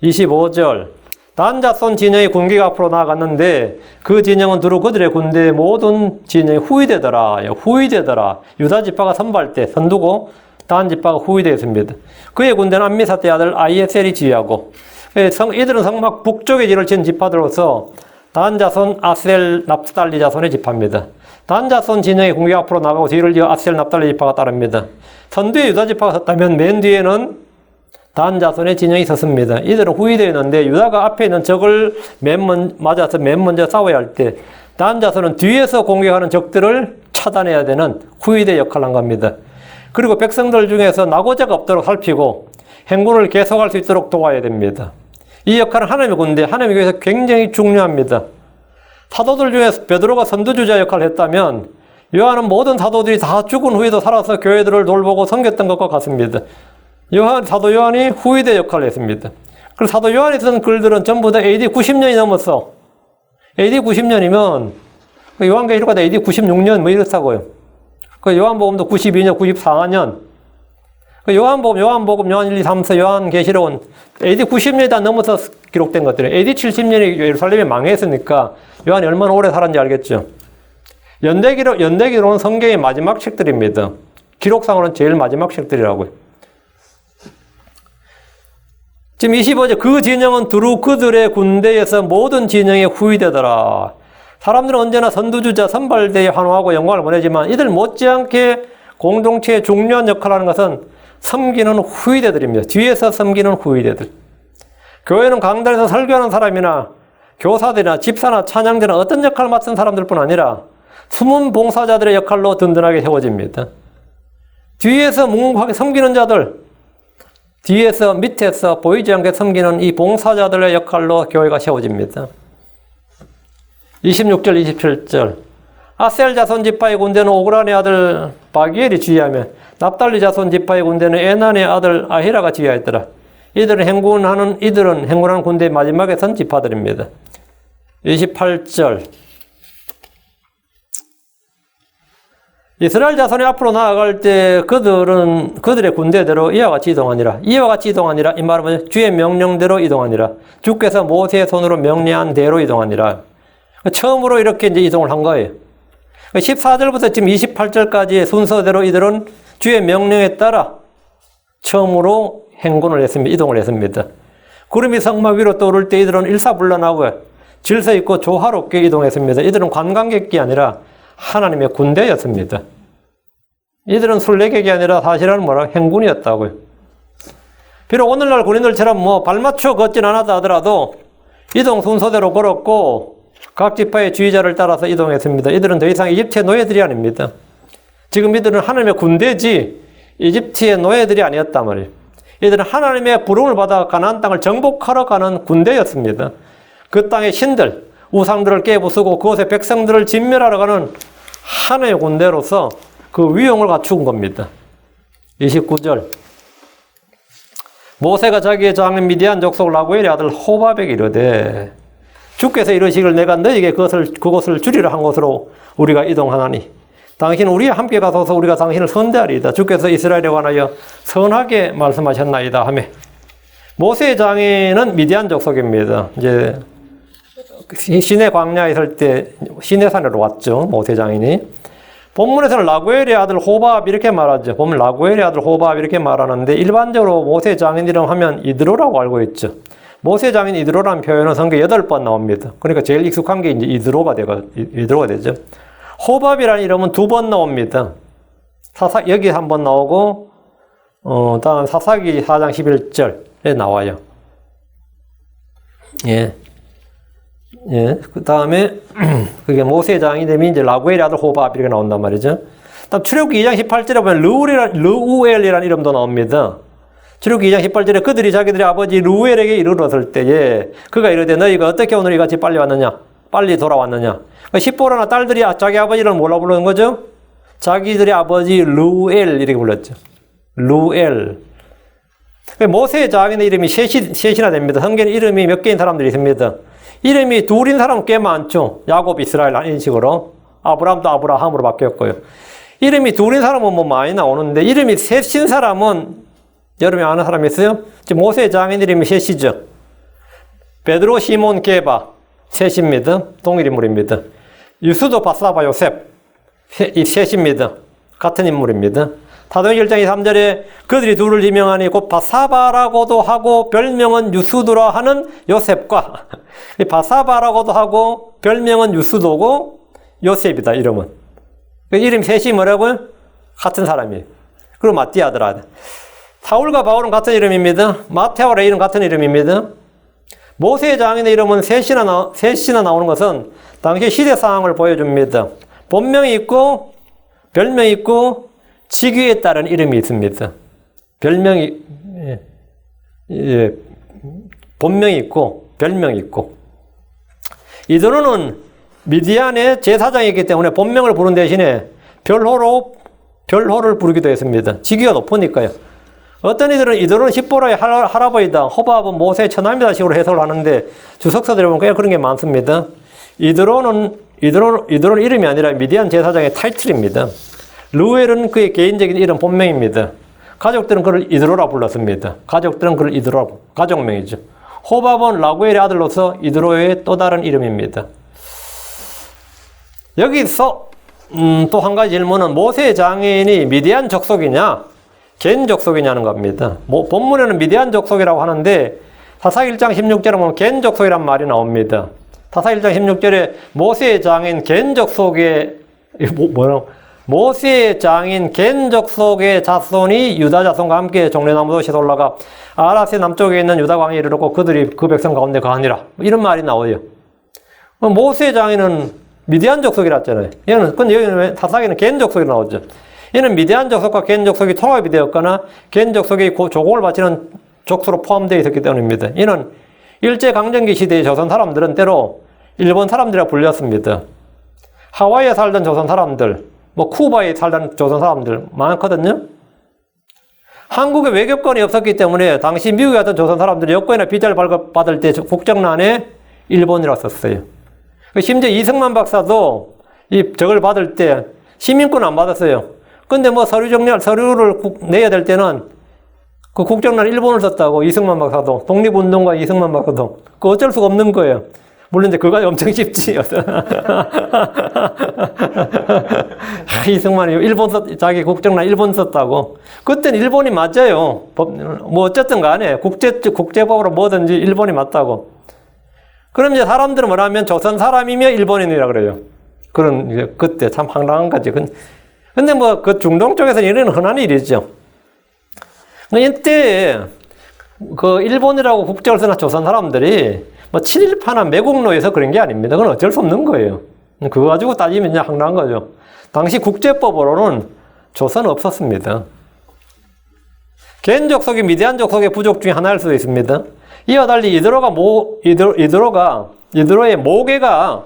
A: 25절 단 자손 진영의 군기가 앞으로 나아갔는데 그 진영은 두루 그들의 군대의 모든 진영이 후위되더라. 유다 지파가 선두고 단지파가 후위대였습니다. 그의 군대는 암미사대 아들 아이에셀이 지휘하고 이들은 성막 북쪽에 진을 친 지파들로서 단자손 아셀 납달리 자손의 지파입니다. 단자손 진영의 공격 앞으로 나가고 뒤를 이어 아셀 납달리 지파가 따릅니다. 선두에 유다 지파가 섰다면 맨 뒤에는 단자손의 진영이 섰습니다. 이들은 후위대였는데 유다가 앞에 있는 적을 맞아서 맨 먼저 싸워야 할 때 단자손은 뒤에서 공격하는 적들을 차단해야 되는 후위대 역할을 한 겁니다. 그리고 백성들 중에서 낙오자가 없도록 살피고 행군을 계속할 수 있도록 도와야 됩니다. 이 역할은 하나님의 군대, 하나님의 교회에서 굉장히 중요합니다. 사도들 중에서 베드로가 선두주자 역할을 했다면 요한은 모든 사도들이 다 죽은 후에도 살아서 교회들을 돌보고 섬겼던 것과 같습니다. 사도 요한이 후위대 역할을 했습니다. 그리고 사도 요한이 쓴 글들은 전부 다 AD 90년이 넘었어. AD 90년이면 요한계시록가 AD 96년 뭐 이렇다고요. 그 요한복음도 92년, 94년. 요한복음, 요한 1, 2, 3, 4, 요한계시록은 AD 90년이 다 넘어서 기록된 것들이에요. AD 70년에 예루살렘이 망했으니까 요한이 얼마나 오래 살았는지 알겠죠. 연대기록은 성경의 마지막 책들입니다. 기록상으로는 제일 마지막 책들이라고요. 지금 25절, 그 진영은 두루 그들의 군대에서 모든 진영의 후위되더라. 사람들은 언제나 선두주자, 선발대에 환호하고 영광을 보내지만 이들 못지않게 공동체의 중요한 역할을 하는 것은 섬기는 후위대들입니다. 뒤에서 섬기는 후위대들. 교회는 강단에서 설교하는 사람이나 교사들이나 집사나 찬양자나 어떤 역할을 맡은 사람들뿐 아니라 숨은 봉사자들의 역할로 든든하게 세워집니다. 뒤에서 묵묵하게 섬기는 자들, 뒤에서 밑에서 보이지 않게 섬기는 이 봉사자들의 역할로 교회가 세워집니다. 26절, 27절. 아셀 자손 지파의 군대는 오그란의 아들 바기엘이 지휘하며 납달리 자손 지파의 군대는 에난의 아들 아히라가 지휘하였더라. 이들은 행군하는 군대의 마지막에 선 지파들입니다. 28절. 이스라엘 자손이 앞으로 나아갈 때 그들의 군대대로 이와 같이 이동하니라. 이와 같이 이동하니라. 이 말은 뭐죠? 주의 명령대로 이동하니라. 주께서 모세의 손으로 명령한 대로 이동하니라. 처음으로 이렇게 이제 이동을 한 거예요. 14절부터 지금 28절까지의 순서대로 이들은 주의 명령에 따라 처음으로 행군을 했습니다. 이동을 했습니다. 구름이 성막 위로 떠오를 때 이들은 일사불란하고 질서 있고 조화롭게 이동했습니다. 이들은 관광객이 아니라 하나님의 군대였습니다. 이들은 순례객이 아니라 사실은 행군이었다고요. 비록 오늘날 군인들처럼 발맞춰 걷진 않았다 하더라도 이동 순서대로 걸었고 각 지파의 지휘자를 따라서 이동했습니다. 이들은 더 이상 이집트의 노예들이 아닙니다. 지금 이들은 하나님의 군대지 이집트의 노예들이 아니었단 말이에요. 이들은 하나님의 부름을 받아 가나안 땅을 정복하러 가는 군대였습니다. 그 땅의 신들, 우상들을 깨부수고 그곳의 백성들을 진멸하러 가는 하나님의 군대로서 그 위용을 갖춘 겁니다. 29절. 모세가 자기의 장인 미디안 족속 라구엘의 아들 호밥에게 이르되 주께서 이르시기를 내가 너에게 그곳을 주리라 한 곳으로 우리가 이동하나니 당신은 우리와 함께 가소서 우리가 당신을 선대하리이다. 주께서 이스라엘에 관하여 선하게 말씀하셨나이다 하며 모세의 장인은 미디안 족속입니다. 이제 시내 광야에 있을 때 시내산으로 왔죠. 모세 장인이. 본문에서는 라구엘의 아들 호밥 이렇게 말하죠. 보면 라구엘의 아들 호밥 이렇게 말하는데 일반적으로 모세 장인 이름 하면 이드로라고 알고 있죠. 모세 장인 이드로라는 표현은 성경에 8번 나옵니다. 그러니까 제일 익숙한 게 이제 이드로가 되죠. 호밥이라는 이름은 2번 나옵니다. 여기 한 번 나오고, 다음 사사기 4장 11절에 나와요. 예. 그 다음에, 그게 모세 장인이 이제 라구엘의 아들 호밥 이렇게 나온단 말이죠. 다음 출애굽기 2장 18절에 보면 르우엘이라는 이름도 나옵니다. 출애굽기 2장 18절에 그들이 자기들의 아버지 루엘에게 이르렀을 때에 그가 이르되 너희가 어떻게 오늘 이같이 빨리 왔느냐? 빨리 돌아왔느냐? 십보라나 딸들이 자기 아버지를 뭐라 부르는 거죠? 자기들의 아버지 루엘 이렇게 불렀죠. 루엘. 모세의 장인의 이름이 셋이나 됩니다. 성경에 이름이 몇 개인 사람들이 있습니다. 이름이 둘인 사람은 꽤 많죠. 야곱, 이스라엘 이런 식으로. 아브람도 아브라함으로 바뀌었고요. 이름이 둘인 사람은 많이 나오는데 이름이 셋인 사람은 여러분이 아는 사람이 있어요? 지금 모세의 장인 이름이 셋이죠. 베드로, 시몬, 게바 셋입니다. 동일 인물입니다. 유수도, 바사바, 요셉 이 셋입니다. 같은 인물입니다. 사도행전 1장 3절에 그들이 둘을 지명하니 곧 바사바라고도 하고 별명은 유수도라 하는 요셉과 바사바라고도 하고 별명은 유수도고 요셉이다 이름은. 이름 셋이 뭐라고요? 같은 사람이에요. 그리고 마띠아더라. 사울과 바울은 같은 이름입니다. 마테오와 레이는 같은 이름입니다. 모세의 장인의 이름은 셋이나 나오는 것은 당시 시대 상황을 보여줍니다. 본명이 있고 별명이 있고 직위에 따른 이름이 있습니다. 별명이 본명이 있고 별명이 있고. 이드로는 미디안의 제사장이기 때문에 본명을 부른 대신에 별호를 부르기도 했습니다. 직위가 높으니까요. 어떤 이들은 이드로는 십보라의 할아버지다, 호밥은 모세의 처남이다 식으로 해석을 하는데 주석서들에 보면 그냥 그런 게 많습니다. 이드로는 이름이 아니라 미디안 제사장의 타이틀입니다. 르웰은 그의 개인적인 이름 본명입니다. 가족들은 그를 이드로라 불렀습니다. 가족들은 그를 이드로라, 가족명이죠. 호밥은 라구엘의 아들로서 이드로의 또 다른 이름입니다. 여기서 또 한 가지 질문은 모세의 장인이 미디안 족속이냐 겐 족속이냐는 겁니다. 본문에는 미디안 족속이라고 하는데 사사기 1장 16절에 보면 겐 족속이란 말이 나옵니다. 사사기 1장 16절에 모세의 장인 겐 족속의 모세의 장인 겐 족속의 자손이 유다 자손과 함께 종려나무 도시에서 올라가 아라스의 남쪽에 있는 유다 광야에 이르렀고 그들이 그 백성 가운데 거하니라. 이런 말이 나와요. 모세의 장인은 미디안 족속이라 했잖아요. 근데 여기는 사사기는 겐 족속이 나오죠. 이는 미디안 족속과 겐 족속이 통합이 되었거나 겐 족속이 조공을 바치는 족수로 포함되어 있었기 때문입니다. 이는 일제강점기 시대의 조선 사람들은 때로 일본 사람들이라 불렸습니다. 하와이에 살던 조선 사람들, 쿠바에 살던 조선 사람들 많거든요. 한국에 외교권이 없었기 때문에 당시 미국에 갔던 조선 사람들이 여권이나 비자를 발급받을 때 국적란에 일본이라고 썼어요. 심지어 이승만 박사도 저걸 받을 때 시민권 안 받았어요. 근데 서류를 내야 될 때는 그 국정란 일본을 썼다고 이승만 박사도, 독립운동가 이승만 박사도. 그 어쩔 수가 없는 거예요. 물론 이제 그거 엄청 쉽지. 이승만이 자기 국정란 일본 썼다고. 그때는 일본이 맞아요. 어쨌든 간에 국제법으로 뭐든지 일본이 맞다고. 그럼 이제 사람들은 뭐라면 조선 사람이며 일본인이라 그래요. 그때 참 황당한 거지. 근데 그 중동 쪽에서는 이런 흔한 일이죠. 이때 일본이라고 국적을 쓰는 조선 사람들이 친일파나 매국노에서 그런 게 아닙니다. 그건 어쩔 수 없는 거예요. 그거 가지고 따지면 이제 황당한 거죠. 당시 국제법으로는 조선은 없었습니다. 겐 족속이 미디안 족속의 부족 중에 하나일 수도 있습니다. 이와 달리 이드로의 모계가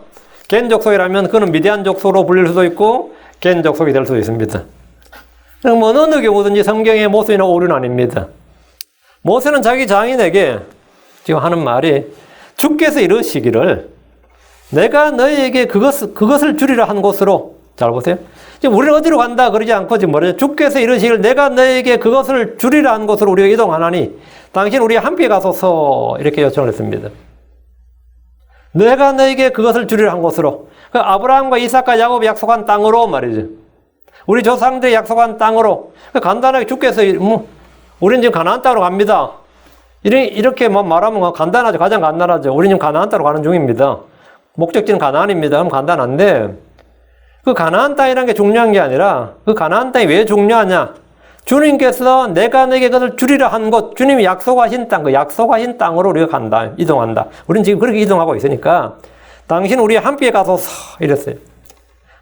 A: 겐 족속이라면 그는 미디안 족속으로 불릴 수도 있고 겐 족속이 될 수도 있습니다. 어느 경우든지 성경의 모세는 오류는 아닙니다. 모세는 자기 장인에게 지금 하는 말이 주께서 이르시기를 내가 너희에게 그것을 주리라 한 곳으로, 잘 보세요. 지금 우리는 어디로 간다 그러지 않고 지금 뭐래요? 주께서 이르시기를 내가 너희에게 그것을 주리라 한 곳으로 우리가 이동하나니 당신 우리 함께 가소서 이렇게 요청을 했습니다. 내가 너희에게 그것을 주리라 한 곳으로. 아브라함과 이삭과 야곱이 약속한 땅으로 말이죠. 우리 조상들이 약속한 땅으로. 간단하게 주께서 우리는 지금 가나안 땅으로 갑니다. 이렇게 말하면 간단하죠. 가장 간단하죠. 우리는 지금 가나안 땅으로 가는 중입니다. 목적지는 가나안입니다. 그럼 간단한데 그 가나안 땅이라는 게 중요한 게 아니라 그 가나안 땅이 왜 중요하냐? 주님께서 내가 너에게 그것을 주리라 한 곳, 주님이 약속하신 땅, 그 약속하신 땅으로 우리가 간다, 이동한다. 우리는 지금 그렇게 이동하고 있으니까 당신 우리와 함께 가소서 이랬어요.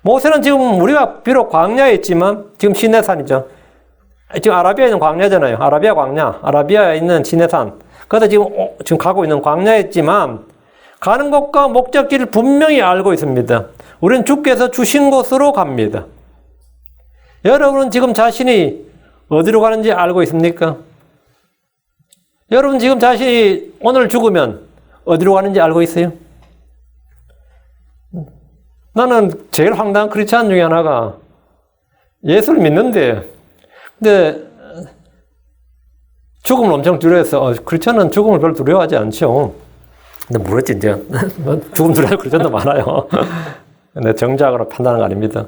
A: 모세는 지금 우리가 비록 광야에 있지만 지금 시내산이죠. 지금 아라비아에 있는 광야잖아요. 아라비아 광야, 아라비아에 있는 시내산. 그래서 지금 가고 있는 광야에 있지만 가는 곳과 목적지를 분명히 알고 있습니다. 우리는 주께서 주신 곳으로 갑니다. 여러분은 지금 자신이 어디로 가는지 알고 있습니까? 여러분 지금 자신이 오늘 죽으면 어디로 가는지 알고 있어요? 나는 제일 황당한 크리스찬 중에 하나가 예수를 믿는데 근데 죽음을 엄청 두려워해서 크리스찬은 죽음을 별로 두려워하지 않죠. 근데 모르겠지 이제 죽음 두려워하는 크리스찬도 많아요. 근데 정작으로 판단한 거 아닙니다.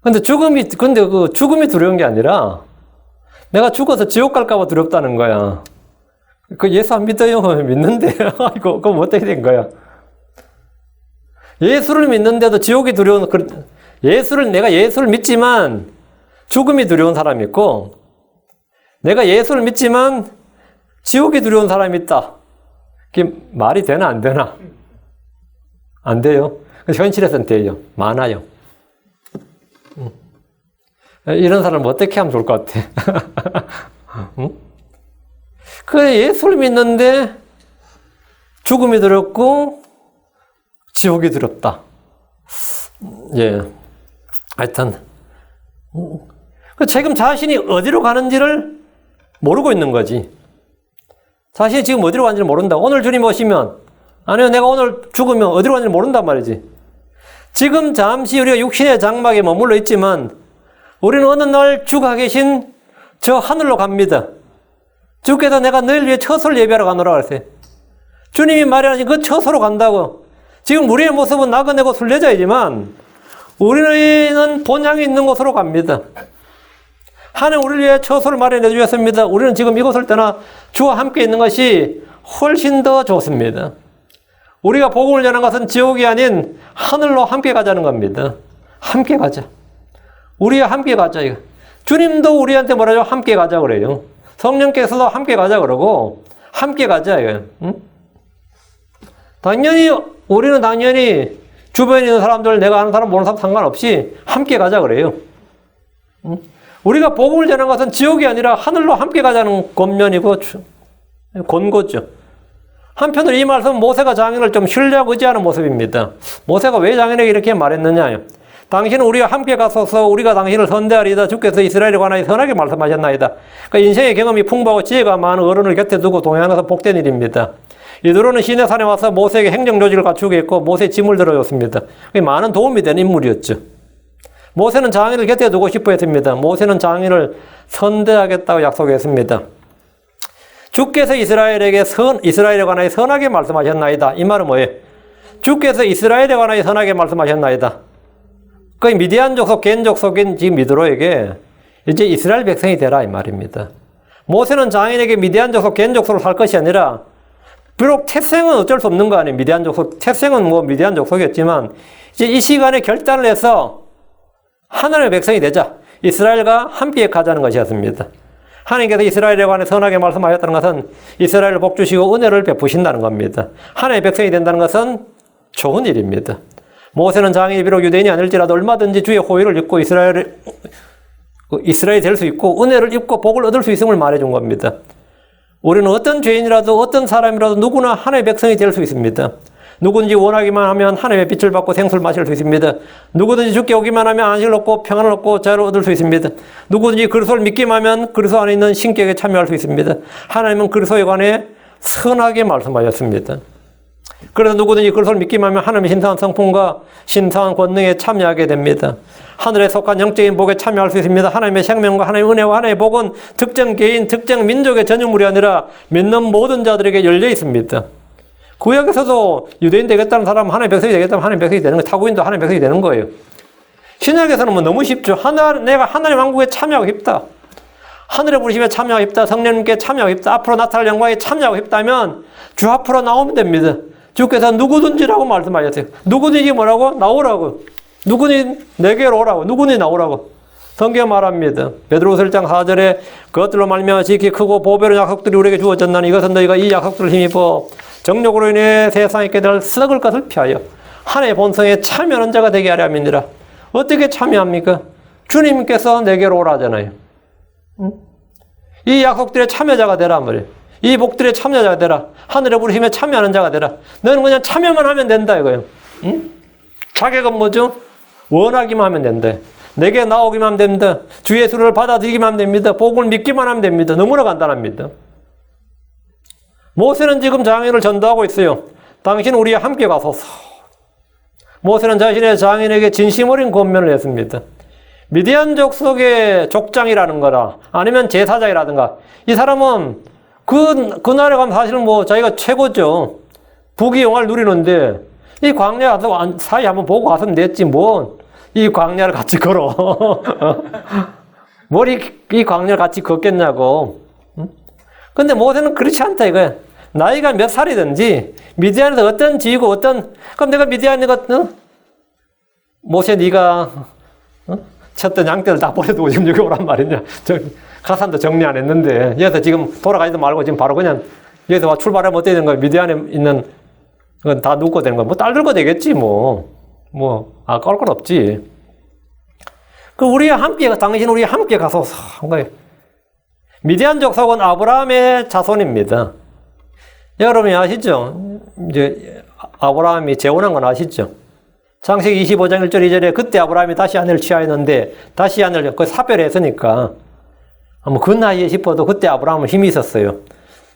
A: 근데 그 죽음이 두려운 게 아니라 내가 죽어서 지옥 갈까봐 두렵다는 거야. 그 예수 안 믿어요? 믿는데. 이거, 그럼 어떻게 된 거야? 예수를 믿는데도 지옥이 두려운, 내가 예수를 믿지만 죽음이 두려운 사람이 있고, 내가 예수를 믿지만 지옥이 두려운 사람이 있다. 그게 말이 되나, 안 되나? 안 돼요. 현실에서는 돼요. 많아요. 이런 사람은 어떻게 하면 좋을 것 같아? 응? 그래, 예수를 믿는데 죽음이 두렵고 지옥이 두렵다. 예. 하여튼, 지금 자신이 어디로 가는지를 모르고 있는 거지. 자신이 지금 어디로 가는지를 모른다. 오늘 주님 오시면, 아니요, 내가 오늘 죽으면 어디로 가는지 모른단 말이지. 지금 잠시 우리가 육신의 장막에 머물러 있지만, 우리는 어느 날 주가 계신 저 하늘로 갑니다. 주께서 내가 너희를 위해 처소를 예비하러 가노라 그랬어요. 주님이 말하신 그 처소로 간다고. 지금 우리의 모습은 나그네고 순례자이지만 우리는 본향이 있는 곳으로 갑니다. 하나님 우리를 위해 처소를 마련해 주셨습니다. 우리는 지금 이곳을 떠나 주와 함께 있는 것이 훨씬 더 좋습니다. 우리가 복음을 전한 것은 지옥이 아닌 하늘로 함께 가자는 겁니다. 함께 가자. 우리와 함께 가자. 이거. 주님도 우리한테 뭐라죠? 함께 가자 그래요. 성령께서도 함께 가자 그러고 함께 가자. 이거. 응? 우리는 당연히 주변에 있는 사람들, 내가 아는 사람, 모르는 사람 상관없이 함께 가자 그래요. 응? 우리가 복음을 전한 것은 지옥이 아니라 하늘로 함께 가자는 권면이고 권고죠. 한편으로 이 말씀은 모세가 장인을 좀 신뢰하고 의지하는 모습입니다. 모세가 왜 장인에게 이렇게 말했느냐? 당신은 우리와 함께 가소서 우리가 당신을 선대하리이다. 주께서 이스라엘에 관하여 선하게 말씀하셨나이다. 그러니까 인생의 경험이 풍부하고 지혜가 많은 어른을 곁에 두고 동행하는 것은 복된 일입니다. 이드로는 시내산에 와서 모세에게 행정조직을 갖추게 했고 모세의 짐을 들어줬습니다. 많은 도움이 되는 인물이었죠. 모세는 장인을 곁에 두고 싶어 했습니다. 모세는 장인을 선대하겠다고 약속했습니다. 주께서 이스라엘에 관하여 선하게 말씀하셨나이다. 이 말은 뭐예요? 주께서 이스라엘에 관하여 선하게 말씀하셨나이다. 그 미디안 족속, 겐 족속인 지금 미드로에게 이제 이스라엘 백성이 되라 이 말입니다. 모세는 장인에게 미디안 족속, 겐 족속으로 살 것이 아니라 비록 태생은 어쩔 수 없는 거 아니에요. 미디안 족속, 태생은 미디안 족속이었지만 이제 이 시간에 결단을 해서 하나님의 백성이 되자. 이스라엘과 함께 가자는 것이었습니다. 하나님께서 이스라엘에 관해 선하게 말씀하셨다는 것은 이스라엘을 복주시고 은혜를 베푸신다는 겁니다. 하나님의 백성이 된다는 것은 좋은 일입니다. 모세는 장인이 비록 유대인이 아닐지라도 얼마든지 주의 호의를 입고 이스라엘이 될 수 있고 은혜를 입고 복을 얻을 수 있음을 말해준 겁니다. 우리는 어떤 죄인이라도 어떤 사람이라도 누구나 하나님의 백성이 될 수 있습니다. 누구든지 원하기만 하면 하나님의 빛을 받고 생수를 마실 수 있습니다. 누구든지 주께 오기만 하면 안식을 얻고 평안을 얻고 자유를 얻을 수 있습니다. 누구든지 그리스도를 믿기만 하면 그리스도 안에 있는 신격에 참여할 수 있습니다. 하나님은 그리스도에 관해 선하게 말씀하셨습니다. 그래서 누구든지 그리스도를 믿기만 하면 하나님의 신성한 성품과 신성한 권능에 참여하게 됩니다. 하늘에 속한 영적인 복에 참여할 수 있습니다. 하나님의 생명과 하나님의 은혜와 하나님의 복은 특정 개인, 특정 민족의 전유물이 아니라 믿는 모든 자들에게 열려 있습니다. 구약에서도 유대인 되겠다는 사람은 하나님의 백성이 되겠다면 하나님의 백성이 되는 거예요. 타국인도 하나님의 백성이 되는 거예요. 신약에서는 너무 쉽죠. 내가 하나님 왕국에 참여하고 싶다. 하늘의 부르심에 참여하고 싶다. 성령님께 참여하고 싶다. 앞으로 나타날 영광에 참여하고 싶다면 주 앞으로 나오면 됩니다. 주께서 누구든지라고 말씀하셨어요. 누구든지 뭐라고? 나오라고. 누구든지 내게로 오라고. 누구든지 나오라고. 성경 말합니다. 베드로후서 1장 4절에 그것들로 말미암아 지극히 크고 보배로운 약속들이 우리에게 주어졌나니 이것은 너희가 이 약속들을 힘입어 정욕으로 인해 세상에 깨달 썩을 것을 피하여 하나님의 본성에 참여하는 자가 되게 하려 함이니라. 어떻게 참여합니까? 주님께서 내게로 오라 하잖아요. 이 약속들의 참여자가 되라 말이에요. 이 복들의 참여자가 되라. 하늘의 부르심에 참여하는 자가 되라. 너는 그냥 참여만 하면 된다 이거예요. 자격은 뭐죠? 원하기만 하면 된다. 내게 나오기만 하면 됩니다. 주 예수를 받아들이기만 하면 됩니다. 복을 믿기만 하면 됩니다. 너무나 간단합니다. 모세는 지금 장인을 전도하고 있어요. 당신 우리와 함께 가소서. 모세는 자신의 장인에게 진심 어린 권면을 했습니다. 미디안 족속의 족장이라는 거라 아니면 제사장이라든가 이 사람은 그날에 가면 사실은 자기가 최고죠. 부귀영화를 누리는데 이 광야 가서 사이 한번 보고 갔으면 됐지 이 광야를 같이 걸어. 이 광야를 같이 걷겠냐고. 근데 모세는 그렇지 않다 이거야. 나이가 몇 살이든지 미디안에서 어떤 지위고 그럼 내가 미디안에 모세 네가 쳤던 양떼를 다 버려두고 지금 여기 오란 말이냐. 가산도 정리 안 했는데 여기서 지금 돌아가지도 말고 지금 바로 그냥 여기서 와 출발하면 어떻게 되는 거야. 미디안에 있는 건 다 눕고 되는 거야. 뭐 딸 들고 되겠지 아까울 건 없지. 당신 우리 함께 가서 한 거예요. 미디안 족속은 아브라함의 자손입니다. 여러분이 아시죠? 이제 아브라함이 재혼한 건 아시죠? 창세기 25장 1절 2절에 그때 아브라함이 다시 아내를 취하였는데 다시 아내를 사별했으니까 그 나이에 싶어도 그때 아브라함은 힘이 있었어요.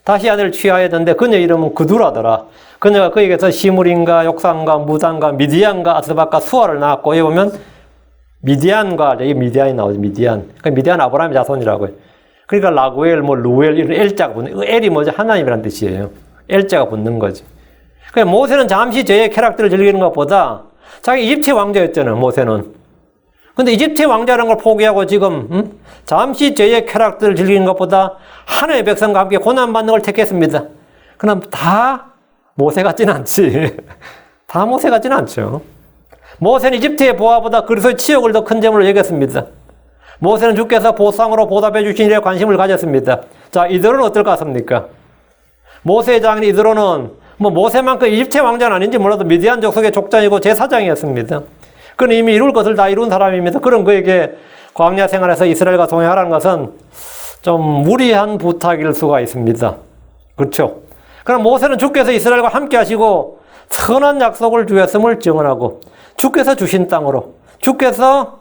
A: 다시 아내를 취하였는데 그녀 이름은 그두라더라. 그녀가 그에게서 시므린과 욕산과 무단과 미디안과 아스박과 수아를 낳았고 여기 보면 여기 미디안이 나오죠. 미디안. 미디안 아브라함의 자손이라고요. 그러니까 라구엘, 루엘 이런 L자가 붙는 L이 뭐죠? 하나님이라는 뜻이에요. L자가 붙는 거지. 그러니까 모세는 잠시 저의 쾌락들을 즐기는 것보다 자기 이집트 왕자였잖아요. 모세는. 근데 이집트 왕자라는 걸 포기하고 지금 잠시 저의 쾌락들을 즐기는 것보다 하나님의 백성과 함께 고난받는 걸 택했습니다. 그럼 다 모세 같지는 않지. 다 모세 같지는 않죠. 모세는 이집트의 보화보다 그리스도의 치욕을 더 큰 점으로 여겼습니다. 모세는 주께서 보상으로 보답해 주신 일에 관심을 가졌습니다. 자, 이들은 어떨까 모세의 장인 이드로는 모세만큼 이집트 왕자는 아닌지 몰라도 미디안 족속의 족장이고 제사장이었습니다. 그는 이미 이룰 것을 다 이룬 사람입니다. 그런 그에게 광야 생활에서 이스라엘과 동행하라는 것은 좀 무리한 부탁일 수가 있습니다. 그렇죠? 그럼 모세는 주께서 이스라엘과 함께 하시고 선한 약속을 주셨음을 증언하고 주께서 주신 땅으로 주께서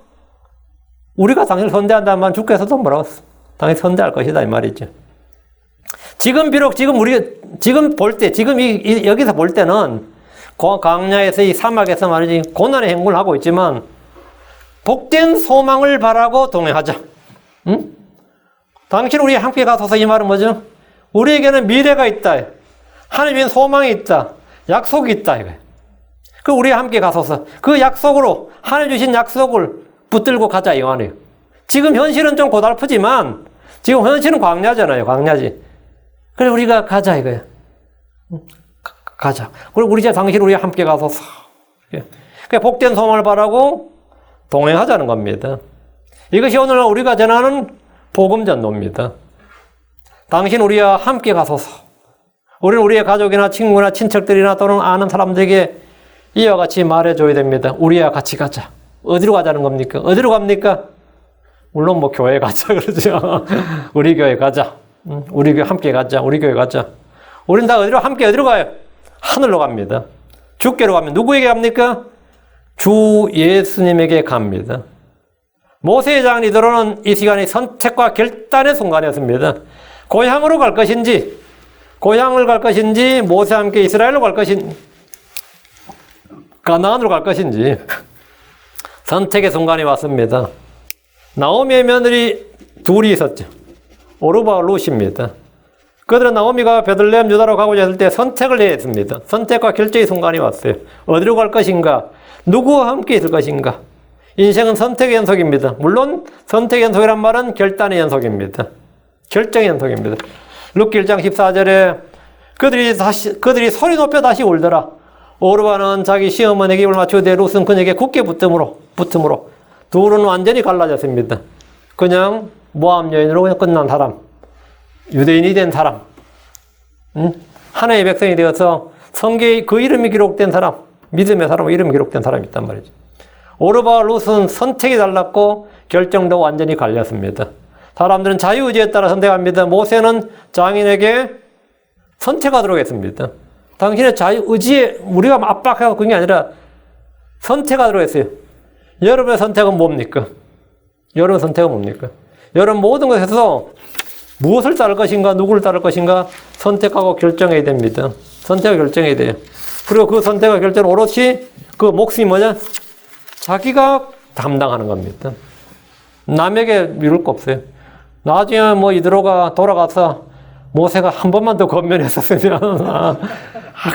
A: 우리가 당신을 선대한다는 말은 주께서도 뭐라고 했어? 당신이 선대할 것이다 이 말이죠. 지금 여기서 볼 때는 광야에서 이 사막에서 말이지 고난의 행군을 하고 있지만 복된 소망을 바라고 동행하자. 응? 당신 우리 함께 가소서 이 말은 뭐죠? 우리에게는 미래가 있다. 하나님의 소망이 있다. 약속이 있다 이거예요. 그 우리 함께 가소서 그 약속으로 하나님 주신 약속을 붙들고 가자 이 말이에요. 지금 현실은 좀 고달프지만 지금 현실은 광야잖아요. 광야지. 그래 우리가 가자 이거야. 가자. 그리고 우리 당신 우리 함께 가소서. 그 복된 소망을 바라고 동행하자는 겁니다. 이것이 오늘 우리가 전하는 복음 전도입니다. 당신 우리와 함께 가소서. 우리는 우리의 가족이나 친구나 친척들이나 또는 아는 사람들에게 이와 같이 말해줘야 됩니다. 우리와 같이 가자. 어디로 가자는 겁니까? 어디로 갑니까? 물론 교회 가자 그러죠. 우리 교회 가자. 우리 교회 함께 가자. 우리 교회 가자. 우리는 다 어디로 가요? 하늘로 갑니다. 주께로 가면 누구에게 갑니까? 주 예수님에게 갑니다. 모세의 장인 이드로는 이 시간이 선택과 결단의 순간이었습니다. 고향으로 갈 것인지, 고향을 갈 것인지, 모세와 함께 이스라엘로 갈 것인지, 가나안으로 갈 것인지 선택의 순간이 왔습니다. 나오미의 며느리 둘이 있었죠. 오르바와 룻입니다. 그들은 나오미가 베들레헴 유다로 가고자 했을 때 선택을 해야 했습니다. 선택과 결정의 순간이 왔어요. 어디로 갈 것인가? 누구와 함께 있을 것인가? 인생은 선택의 연속입니다. 물론 선택의 연속이란 말은 결단의 연속입니다. 결정의 연속입니다. 룻기 1장 14절에 그들이 소리 높여 다시 울더라. 오르바는 자기 시어머니에게 입을 맞추되 룻은 그녀에게 굳게 붙음으로 둘은 완전히 갈라졌습니다. 그냥 모압 여인으로 그냥 끝난 사람, 유대인이 된 사람, 하나님의 백성이 되어서 성경에 그 이름이 기록된 사람, 믿음의 사람, 이름이 기록된 사람이 있단 말이죠. 오르바와 룻은 선택이 달랐고 결정도 완전히 갈렸습니다. 사람들은 자유의지에 따라 선택합니다. 모세는 장인에게 선택하도록 했습니다. 당신의 자유의지에 우리가 압박하고 그런 게 아니라 선택하도록 했어요. 여러분의 선택은 뭡니까? 여러분의 선택은 뭡니까? 여러분 모든 것에서 무엇을 따를 것인가, 누구를 따를 것인가 선택하고 결정해야 됩니다. 선택하고 결정해야 돼요. 그리고 그 선택과 결정은 오롯이 그 몫이 뭐냐? 자기가 담당하는 겁니다. 남에게 미룰 거 없어요. 나중에 이드로가 돌아가서 모세가 한 번만 더 권면했었으면,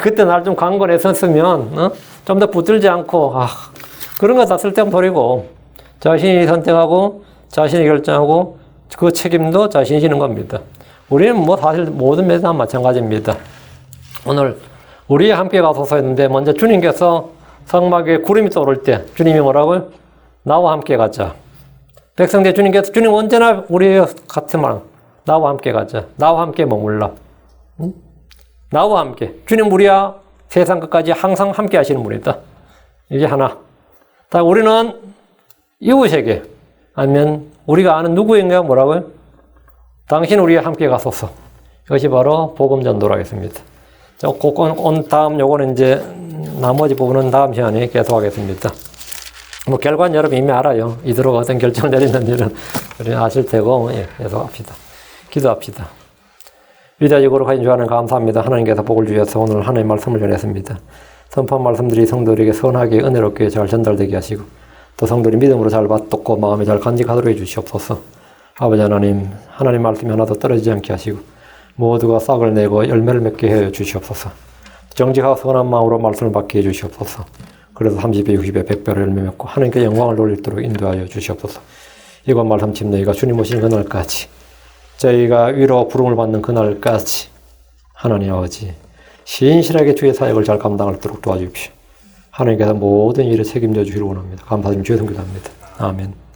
A: 그때 날 좀 강권했었으면, 좀 더 붙들지 않고, 그런 거 다 쓸데없는 소리고 자신이 선택하고 자신이 결정하고 그 책임도 자신이 지는 겁니다. 우리는 뭐 사실 모든 면에서 다 마찬가지입니다. 오늘 우리 함께 가소서 했는데 먼저 주님께서 성막에 구름이 떠오를 때 주님이 뭐라고요? 나와 함께 가자. 백성들 주님께서 주님 언제나 우리 같은 말 나와 함께 가자. 나와 함께 머물라. 응? 나와 함께. 주님 우리야 세상 끝까지 항상 함께 하시는 분이다. 이게 하나. 다 우리는 이웃에게 아니면 우리가 아는 누구인가 뭐라고요? 당신 우리와 함께 가소서. 이것이 바로 복음 전도라겠습니다. 온 다음 요거는 이제 나머지 부분은 다음 시간에 계속하겠습니다. 뭐 결과는 여러분 이미 알아요. 이대로 어떤 결정을 내리는지는 아실 테고 계속합시다. 기도합시다. 위대하고 하신 주 하나님 감사합니다. 하나님께서 복을 주셔서 오늘 하나님의 말씀을 전했습니다. 선포한 말씀들이 성도들에게 선하게 은혜롭게 잘 전달되게 하시고 또 성도들이 믿음으로 잘 받듣고 마음에 잘 간직하도록 해주시옵소서. 아버지 하나님, 하나님 말씀이 하나도 떨어지지 않게 하시고 모두가 싹을 내고 열매를 맺게 해 주시옵소서. 정직하고 선한 마음으로 말씀을 받게 해 주시옵소서. 그래서 30배, 60배, 100배로 열매 맺고 하나님께 영광을 돌리도록 인도하여 주시옵소서. 이번 말씀 침 너희가 주님 오시는 그날까지 저희가 위로 부름을 받는 그날까지 하나님 아버지 신실하게 주의 사역을 잘 감당하도록 도와주십시오. 하나님께서 모든 일에 책임져 주시길 원합니다. 감사드리며 주의 성기도합니다. 아멘.